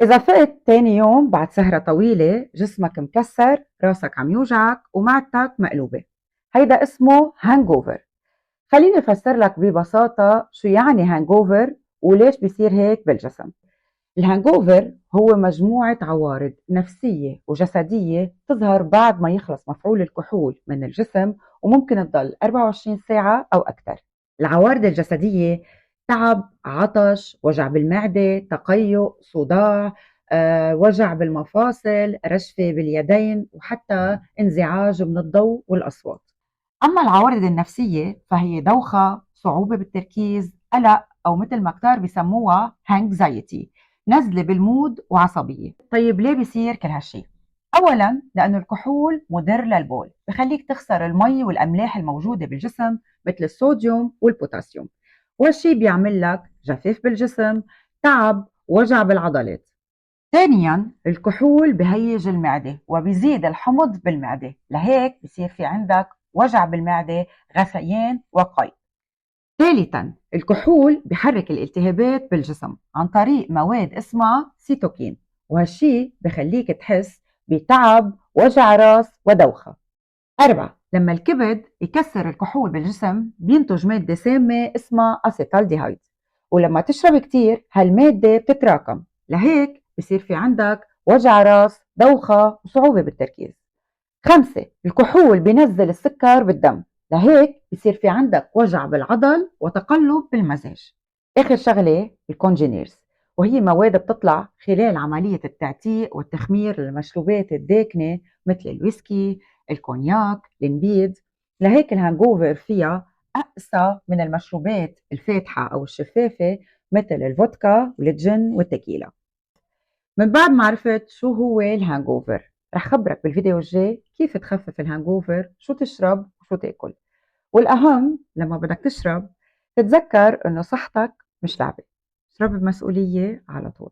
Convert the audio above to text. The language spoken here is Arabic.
إذا فقت تاني يوم بعد سهرة طويلة جسمك مكسر، راسك عم يوجعك ومعدتك مقلوبة، هيدا اسمه هانجوفر. خليني أفسر لك ببساطة شو يعني هانجوفر وليش بيصير هيك بالجسم. الهانجوفر هو مجموعة عوارض نفسية وجسدية تظهر بعد ما يخلص مفعول الكحول من الجسم، وممكن تضل 24 ساعة أو أكثر. العوارض الجسدية: تعب، عطش، وجع بالمعدة، تقيؤ، صداع، وجع بالمفاصل، رشفة باليدين، وحتى انزعاج من الضوء والأصوات. أما العوارض النفسية فهي دوخة، صعوبة بالتركيز، قلق، أو مثل ما كتار بيسموها هانكزايتي، نزلة بالمود وعصبية. طيب ليه بيصير كل هالشي؟ أولا لأنه الكحول مضر للبول، بخليك تخسر المي والأملاح الموجودة بالجسم مثل الصوديوم والبوتاسيوم، وهالشي بيعمل لك جفاف بالجسم، تعب، وجع بالعضلات. ثانيا الكحول بهيج المعدة وبيزيد الحمض بالمعدة، لهيك بصير في عندك وجع بالمعدة، غثيان، وقيء. ثالثا الكحول بحرك الالتهابات بالجسم عن طريق مواد اسمها سيتوكين، وهالشي بخليك تحس بتعب، وجع راس، ودوخة. أربعة لما الكبد يكسر الكحول بالجسم بينتج مادة سامة اسمها أسيتالديهايد، ولما تشرب كتير هالمادة بتتراكم، لهيك بصير في عندك وجع راس، دوخة، وصعوبة بالتركيز. خمسة الكحول بينزل السكر بالدم، لهيك بصير في عندك وجع بالعضل وتقلب بالمزاج. آخر شغلة الكونجينيرز، وهي مواد بتطلع خلال عملية التعتيق والتخمير للمشروبات الداكنة مثل الويسكي، الكونياك، النبيذ. لهيك الهانجوفر فيها أقسى من المشروبات الفاتحة أو الشفافة مثل الفودكا والجن والتكيلا. من بعد ما عرفت شو هو الهانجوفر، رح خبرك بالفيديو الجاي كيف تخفف الهانجوفر، شو تشرب وشو تاكل. والأهم لما بدك تشرب تتذكر إنه صحتك مش لعبة. اشرب بمسؤولية على طول.